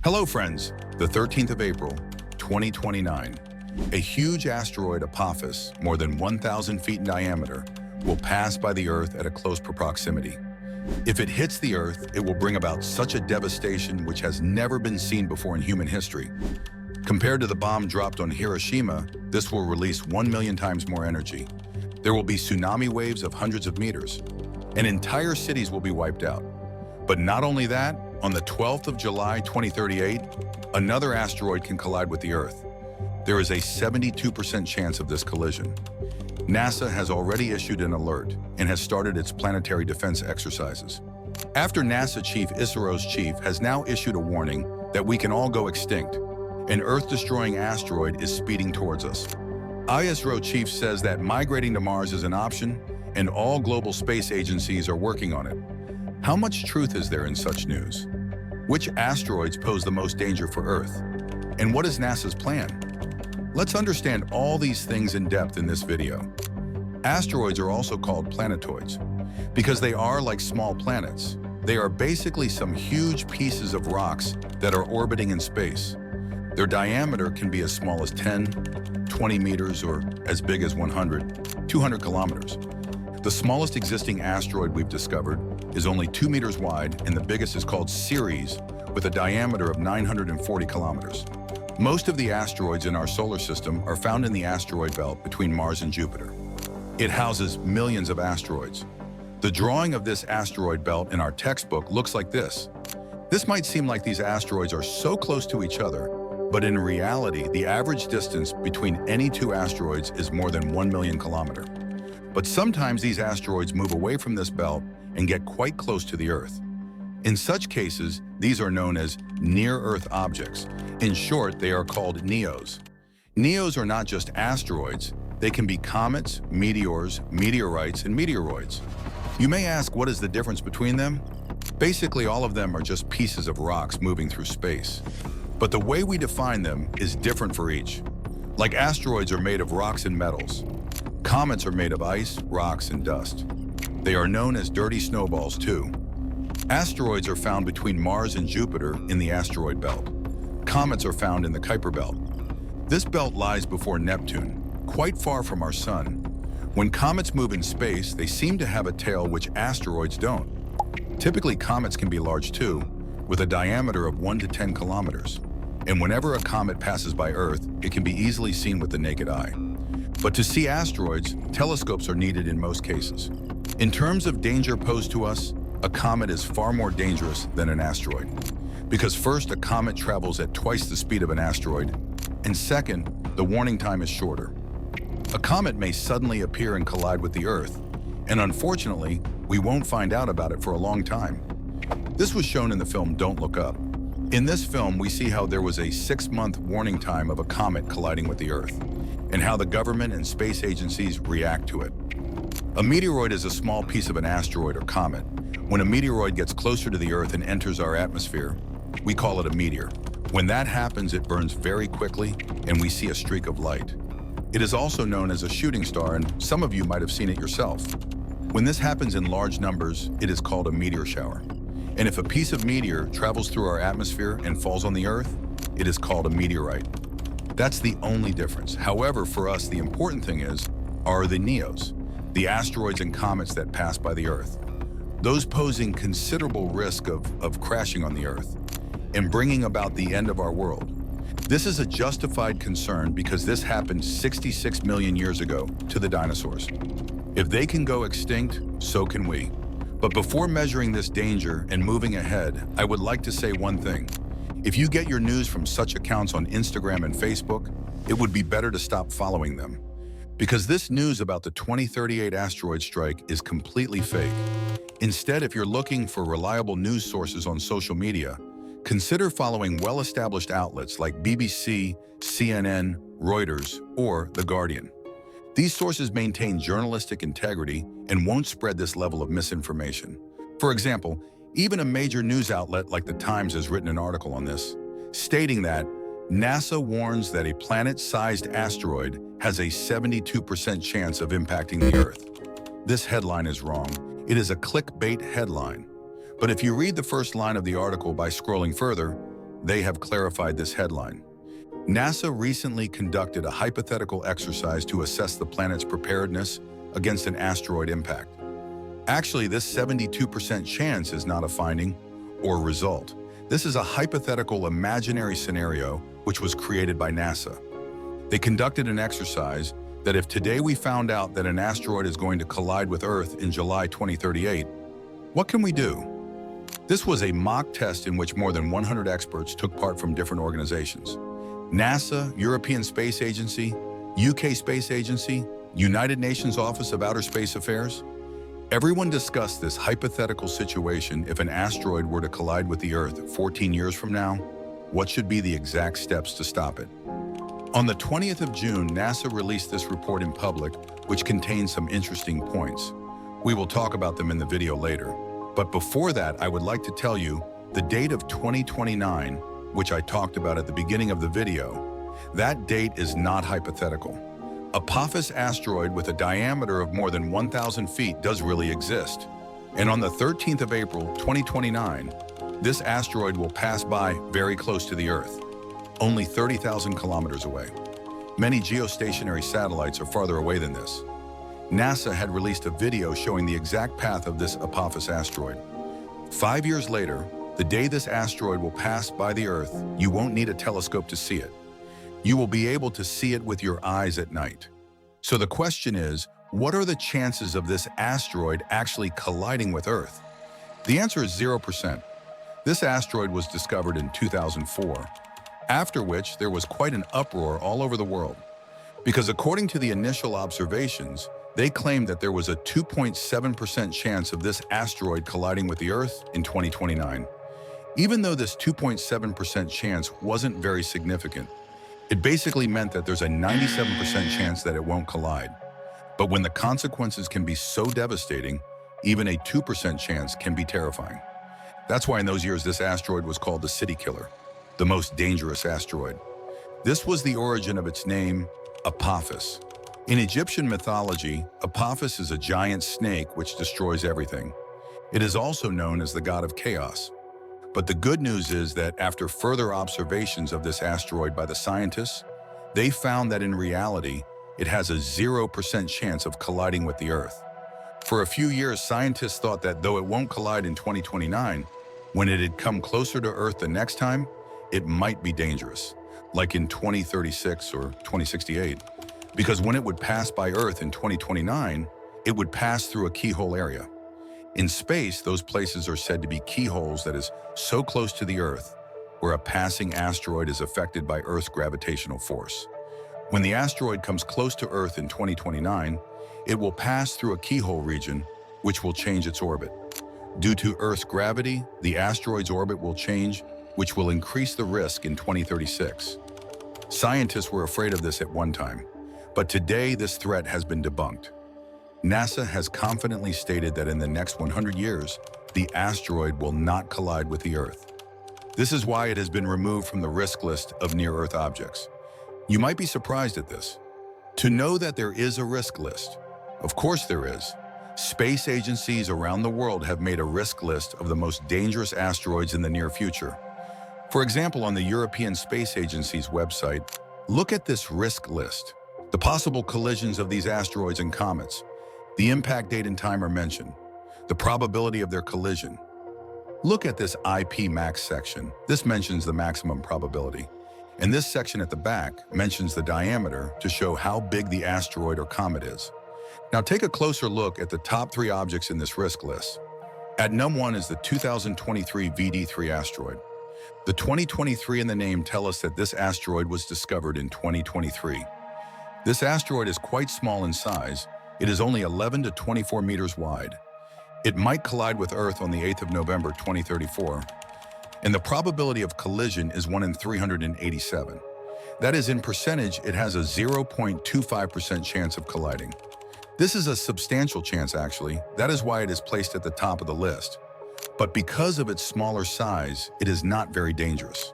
Hello friends, the 13th of April, 2029. A huge asteroid Apophis, more than 1,000 feet in diameter, will pass by the Earth at a close proximity. If it hits the Earth, it will bring about such a devastation which has never been seen before in human history. Compared to the bomb dropped on Hiroshima, this will release 1 million times more energy. There will be tsunami waves of hundreds of meters, and entire cities will be wiped out. But not only that, on the 12th of July 2038, another asteroid can collide with the Earth. There is a 72% chance of this collision. NASA has already issued an alert and has started its planetary defense exercises. After NASA Chief ISRO's chief has now issued a warning that we can all go extinct. An Earth-destroying asteroid is speeding towards us. ISRO chief says that migrating to Mars is an option and all global space agencies are working on it. How much truth is there in such news? Which asteroids pose the most danger for Earth? And what is NASA's plan? Let's understand all these things in depth in this video. Asteroids are also called planetoids because they are like small planets. They are basically some huge pieces of rocks that are orbiting in space. Their diameter can be as small as 10, 20 meters or as big as 100, 200 kilometers. The smallest existing asteroid we've discovered is only 2 meters wide, and the biggest is called Ceres, with a diameter of 940 kilometers. Most of the asteroids in our solar system are found in the asteroid belt between Mars and Jupiter. It houses millions of asteroids. The drawing of this asteroid belt in our textbook looks like this. This might seem like these asteroids are so close to each other, but in reality, the average distance between any two asteroids is more than 1 million kilometers. But sometimes these asteroids move away from this belt and get quite close to the Earth. In such cases, these are known as near-Earth objects. In short, they are called NEOs. NEOs are not just asteroids, they can be comets, meteors, meteorites, and meteoroids. You may ask, what is the difference between them? Basically, all of them are just pieces of rocks moving through space. But the way we define them is different for each. Like asteroids are made of rocks and metals. Comets are made of ice, rocks, and dust. They are known as dirty snowballs too. Asteroids are found between Mars and Jupiter in the asteroid belt. Comets are found in the Kuiper belt. This belt lies before Neptune, quite far from our sun. When comets move in space, they seem to have a tail which asteroids don't. Typically, comets can be large too, with a diameter of 1 to 10 kilometers. And whenever a comet passes by Earth, it can be easily seen with the naked eye. But to see asteroids, telescopes are needed in most cases. In terms of danger posed to us, a comet is far more dangerous than an asteroid. Because first, a comet travels at twice the speed of an asteroid, and second, the warning time is shorter. A comet may suddenly appear and collide with the Earth, and unfortunately, we won't find out about it for a long time. This was shown in the film Don't Look Up. In this film, we see how there was a 6-month warning time of a comet colliding with the Earth, and how the government and space agencies react to it. A meteoroid is a small piece of an asteroid or comet. When a meteoroid gets closer to the Earth and enters our atmosphere, we call it a meteor. When that happens, it burns very quickly, and we see a streak of light. It is also known as a shooting star, and some of you might have seen it yourself. When this happens in large numbers, it is called a meteor shower. And if a piece of meteor travels through our atmosphere and falls on the Earth, it is called a meteorite. That's the only difference. However, for us, the important thing are the NEOs, the asteroids and comets that pass by the Earth. Those posing considerable risk of crashing on the Earth and bringing about the end of our world. This is a justified concern because this happened 66 million years ago to the dinosaurs. If they can go extinct, so can we. But before measuring this danger and moving ahead, I would like to say one thing. If you get your news from such accounts on Instagram and Facebook, it would be better to stop following them. Because this news about the 2038 asteroid strike is completely fake. Instead, if you're looking for reliable news sources on social media, consider following well-established outlets like BBC, CNN, Reuters, or The Guardian. These sources maintain journalistic integrity and won't spread this level of misinformation. For example, even a major news outlet like The Times has written an article on this, stating that NASA warns that a planet-sized asteroid has a 72% chance of impacting the Earth. This headline is wrong. It is a clickbait headline. But if you read the first line of the article by scrolling further, they have clarified this headline. NASA recently conducted a hypothetical exercise to assess the planet's preparedness against an asteroid impact. Actually, this 72% chance is not a finding or result. This is a hypothetical imaginary scenario which was created by NASA. They conducted an exercise that if today we found out that an asteroid is going to collide with Earth in July 2038, what can we do? This was a mock test in which more than 100 experts took part from different organizations. NASA, European Space Agency, UK Space Agency, United Nations Office of Outer Space Affairs. Everyone discussed this hypothetical situation if an asteroid were to collide with the Earth 14 years from now. What should be the exact steps to stop it? On the 20th of June, NASA released this report in public, which contains some interesting points. We will talk about them in the video later. But before that, I would like to tell you the date of 2029, which I talked about at the beginning of the video. That date is not hypothetical. Apophis asteroid with a diameter of more than 1,000 feet does really exist. And on the 13th of April, 2029, this asteroid will pass by very close to the Earth, only 30,000 kilometers away. Many geostationary satellites are farther away than this. NASA had released a video showing the exact path of this Apophis asteroid. 5 years later, the day this asteroid will pass by the Earth, you won't need a telescope to see it. You will be able to see it with your eyes at night. So the question is, what are the chances of this asteroid actually colliding with Earth? The answer is 0%. This asteroid was discovered in 2004, after which there was quite an uproar all over the world. Because according to the initial observations, they claimed that there was a 2.7% chance of this asteroid colliding with the Earth in 2029. Even though this 2.7% chance wasn't very significant, it basically meant that there's a 97% chance that it won't collide. But when the consequences can be so devastating, even a 2% chance can be terrifying. That's why in those years this asteroid was called the city killer, the most dangerous asteroid. This was the origin of its name, Apophis. In Egyptian mythology, Apophis is a giant snake which destroys everything. It is also known as the god of chaos. But the good news is that after further observations of this asteroid by the scientists, they found that in reality, it has a 0% chance of colliding with the Earth. For a few years, scientists thought that though it won't collide in 2029, when it had come closer to Earth the next time, it might be dangerous, like in 2036 or 2068. Because when it would pass by Earth in 2029, it would pass through a keyhole area. In space, those places are said to be keyholes that is so close to the Earth, where a passing asteroid is affected by Earth's gravitational force. When the asteroid comes close to Earth in 2029, it will pass through a keyhole region, which will change its orbit. Due to Earth's gravity, the asteroid's orbit will change, which will increase the risk in 2036. Scientists were afraid of this at one time, but today this threat has been debunked. NASA has confidently stated that in the next 100 years, the asteroid will not collide with the Earth. This is why it has been removed from the risk list of near-Earth objects. You might be surprised at this. To know that there is a risk list. Of course there is. Space agencies around the world have made a risk list of the most dangerous asteroids in the near future. For example, on the European Space Agency's website, look at this risk list. The possible collisions of these asteroids and comets. The impact date and time are mentioned. The probability of their collision. Look at this IP max section. This mentions the maximum probability. And this section at the back mentions the diameter to show how big the asteroid or comet is. Now take a closer look at the top 3 objects in this risk list. At number 1 is the 2023 VD3 asteroid. The 2023 in the name tell us that this asteroid was discovered in 2023. This asteroid is quite small in size. It is only 11 to 24 meters wide. It might collide with Earth on the 8th of November 2034, and the probability of collision is 1 in 387. That is, in percentage, it has a 0.25% chance of colliding. This is a substantial chance, actually. That is why it is placed at the top of the list. But because of its smaller size, it is not very dangerous.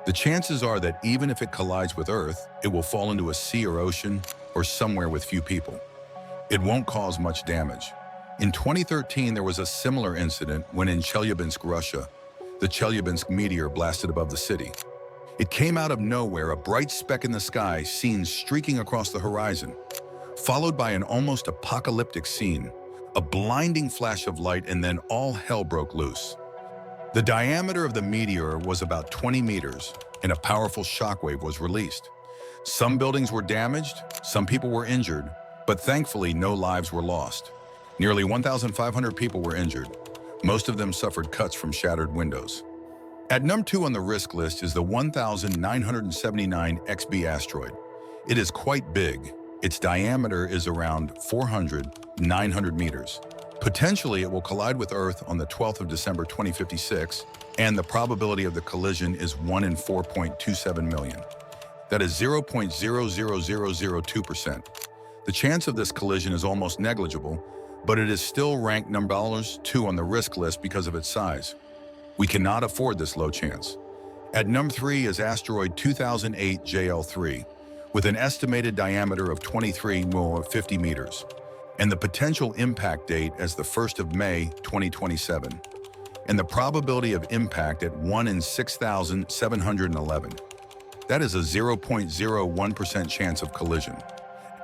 The chances are that even if it collides with Earth, it will fall into a sea or ocean or somewhere with few people. It won't cause much damage. In 2013, there was a similar incident when in Chelyabinsk, Russia, the Chelyabinsk meteor blasted above the city. It came out of nowhere, a bright speck in the sky seen streaking across the horizon, followed by an almost apocalyptic scene, a blinding flash of light, and then all hell broke loose. The diameter of the meteor was about 20 meters, and a powerful shockwave was released. Some buildings were damaged, some people were injured, but thankfully no lives were lost. Nearly 1,500 people were injured. Most of them suffered cuts from shattered windows. At number 2 on the risk list is the 1979 XB asteroid. It is quite big. Its diameter is around 900 meters. Potentially, it will collide with Earth on the 12th of December 2056, and the probability of the collision is 1 in 4.27 million. That is 0.00002%. The chance of this collision is almost negligible, but it is still ranked number 2 on the risk list because of its size. We cannot afford this low chance. At number 3 is asteroid 2008 JL3, with an estimated diameter of 50 meters, and the potential impact date as the 1st of May 2027, and the probability of impact at 1 in 6,711. That is a 0.01% chance of collision.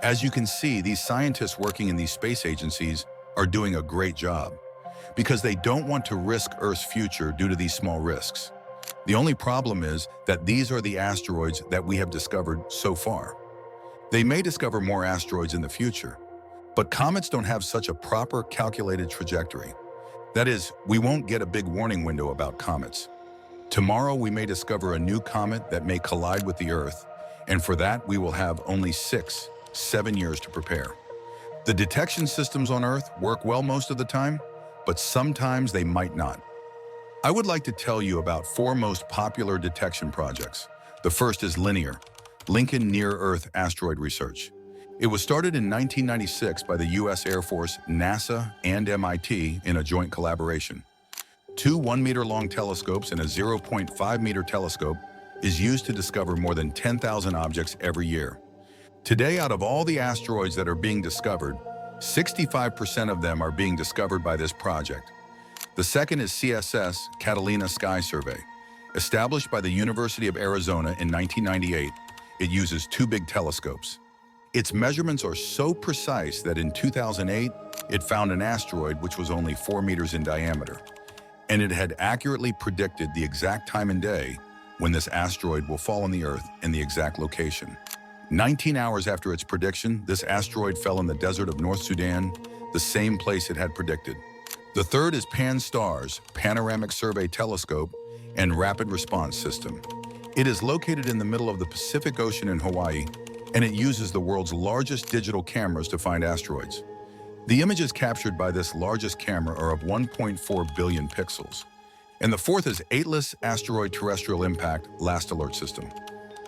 As you can see, these scientists working in these space agencies are doing a great job, because they don't want to risk Earth's future due to these small risks. The only problem is that these are the asteroids that we have discovered so far. They may discover more asteroids in the future, but comets don't have such a proper calculated trajectory. That is, we won't get a big warning window about comets. Tomorrow we may discover a new comet that may collide with the Earth, and for that we will have only 7 years to prepare. The detection systems on Earth work well most of the time, but sometimes they might not. I would like to tell you about 4 most popular detection projects. The first is Lincoln Near-Earth Asteroid Research. It was started in 1996 by the U.S. Air Force, NASA, and MIT in a joint collaboration. 2 1-meter-long telescopes and a 0.5-meter telescope is used to discover more than 10,000 objects every year. Today, out of all the asteroids that are being discovered, 65% of them are being discovered by this project. The second is CSS Catalina Sky Survey. Established by the University of Arizona in 1998, it uses 2 big telescopes. Its measurements are so precise that in 2008, it found an asteroid which was only 4 meters in diameter. And it had accurately predicted the exact time and day when this asteroid will fall on the Earth and the exact location. 19 hours after its prediction, this asteroid fell in the desert of North Sudan, the same place it had predicted. The third is Pan-STARRS, Panoramic Survey Telescope and Rapid Response System. It is located in the middle of the Pacific Ocean in Hawaii, and it uses the world's largest digital cameras to find asteroids. The images captured by this largest camera are of 1.4 billion pixels. And the fourth is ATLAS Asteroid Terrestrial Impact Last Alert System.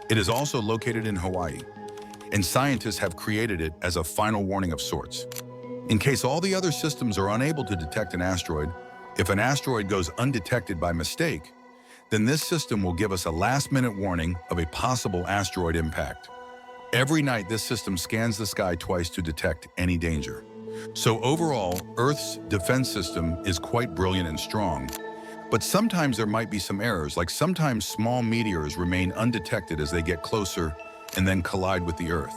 It is also located in Hawaii, and scientists have created it as a final warning of sorts. In case all the other systems are unable to detect an asteroid, if an asteroid goes undetected by mistake, then this system will give us a last-minute warning of a possible asteroid impact. Every night, this system scans the sky twice to detect any danger. So overall, Earth's defense system is quite brilliant and strong. But sometimes there might be some errors, like sometimes small meteors remain undetected as they get closer and then collide with the Earth.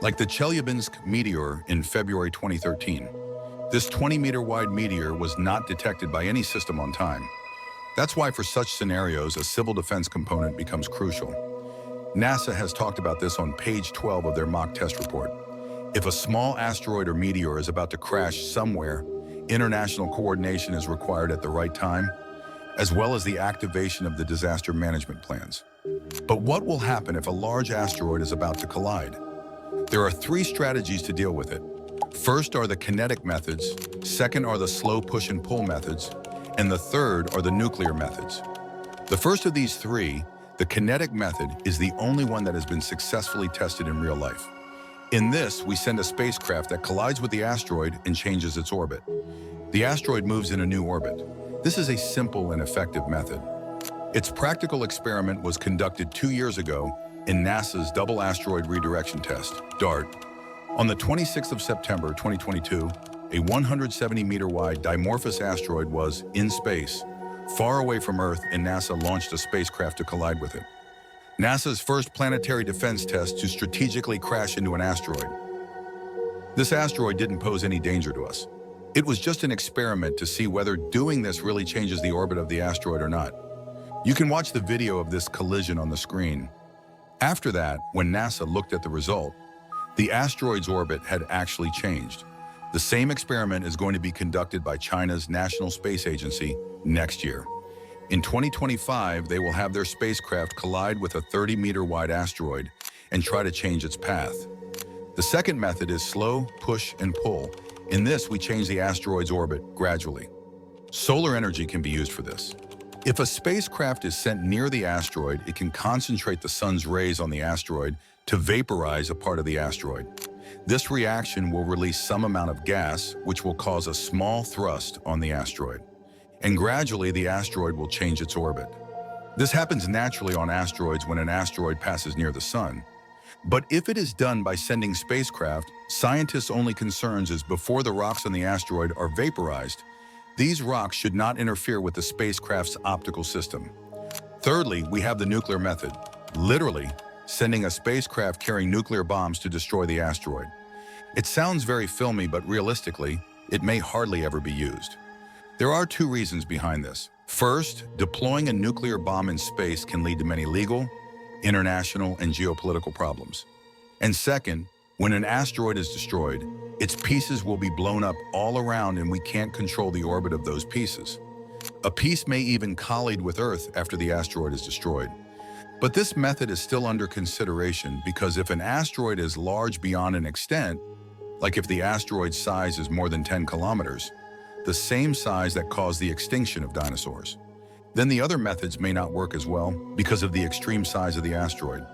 Like the Chelyabinsk meteor in February 2013. This 20-meter-wide meteor was not detected by any system on time. That's why for such scenarios, a civil defense component becomes crucial. NASA has talked about this on page 12 of their mock test report. If a small asteroid or meteor is about to crash somewhere, international coordination is required at the right time, as well as the activation of the disaster management plans. But what will happen if a large asteroid is about to collide? There are 3 strategies to deal with it. First are the kinetic methods, second are the slow push and pull methods, and the third are the nuclear methods. The first of these 3, the kinetic method, is the only one that has been successfully tested in real life. In this, we send a spacecraft that collides with the asteroid and changes its orbit. The asteroid moves in a new orbit. This is a simple and effective method. Its practical experiment was conducted 2 years ago in NASA's Double Asteroid Redirection Test, DART. On the 26th of September 2022, a 170-meter-wide dimorphous asteroid was, in space, far away from Earth, and NASA launched a spacecraft to collide with it. NASA's first planetary defense test to strategically crash into an asteroid. This asteroid didn't pose any danger to us. It was just an experiment to see whether doing this really changes the orbit of the asteroid or not. You can watch the video of this collision on the screen. After that, when NASA looked at the result, the asteroid's orbit had actually changed. The same experiment is going to be conducted by China's National Space Agency next year. In 2025, they will have their spacecraft collide with a 30-meter wide asteroid and try to change its path. The second method is slow, push, and pull. In this, we change the asteroid's orbit gradually. Solar energy can be used for this. If a spacecraft is sent near the asteroid, it can concentrate the sun's rays on the asteroid to vaporize a part of the asteroid. This reaction will release some amount of gas, which will cause a small thrust on the asteroid. And gradually, the asteroid will change its orbit. This happens naturally on asteroids when an asteroid passes near the sun. But if it is done by sending spacecraft, scientists' only concerns is before the rocks on the asteroid are vaporized, these rocks should not interfere with the spacecraft's optical system. Thirdly, we have the nuclear method, literally sending a spacecraft carrying nuclear bombs to destroy the asteroid. It sounds very filmy, but realistically, it may hardly ever be used. There are two reasons behind this. First, deploying a nuclear bomb in space can lead to many legal, international, and geopolitical problems. And second, when an asteroid is destroyed, its pieces will be blown up all around and we can't control the orbit of those pieces. A piece may even collide with Earth after the asteroid is destroyed. But this method is still under consideration because if an asteroid is large beyond an extent, like if the asteroid's size is more than 10 kilometers, the same size that caused the extinction of dinosaurs, then the other methods may not work as well because of the extreme size of the asteroid.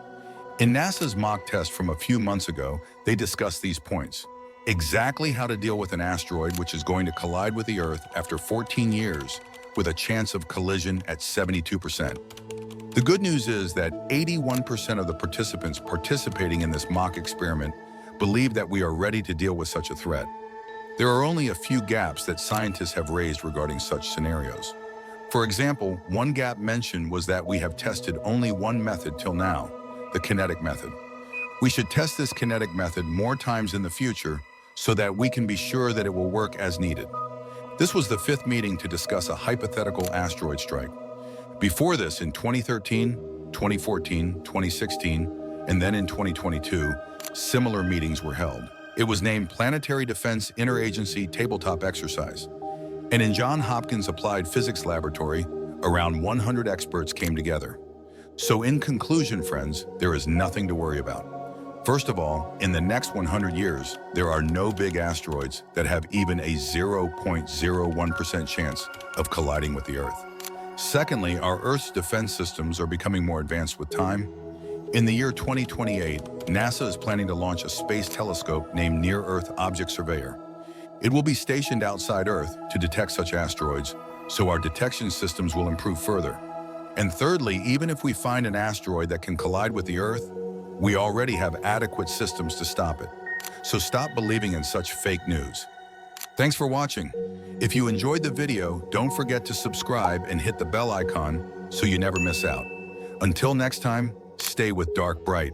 In NASA's mock test from a few months ago, they discussed these points. Exactly how to deal with an asteroid which is going to collide with the Earth after 14 years with a chance of collision at 72%. The good news is that 81% of the participants participating in this mock experiment believe that we are ready to deal with such a threat. There are only a few gaps that scientists have raised regarding such scenarios. For example, one gap mentioned was that we have tested only one method till now, the kinetic method. We should test this kinetic method more times in the future so that we can be sure that it will work as needed. This was the fifth meeting to discuss a hypothetical asteroid strike. Before this, in 2013, 2014, 2016, and then in 2022, similar meetings were held. It was named Planetary Defense Interagency Tabletop Exercise. And in Johns Hopkins Applied Physics Laboratory, around 100 experts came together. So in conclusion, friends, there is nothing to worry about. First of all, in the next 100 years, there are no big asteroids that have even a 0.01% chance of colliding with the Earth. Secondly, our Earth's defense systems are becoming more advanced with time. In the year 2028, NASA is planning to launch a space telescope named Near-Earth Object Surveyor. It will be stationed outside Earth to detect such asteroids, so our detection systems will improve further. And thirdly, even if we find an asteroid that can collide with the Earth, we already have adequate systems to stop it. So stop believing in such fake news. Thanks for watching. If you enjoyed the video, don't forget to subscribe and hit the bell icon so you never miss out. Until next time, stay with Dark Bright.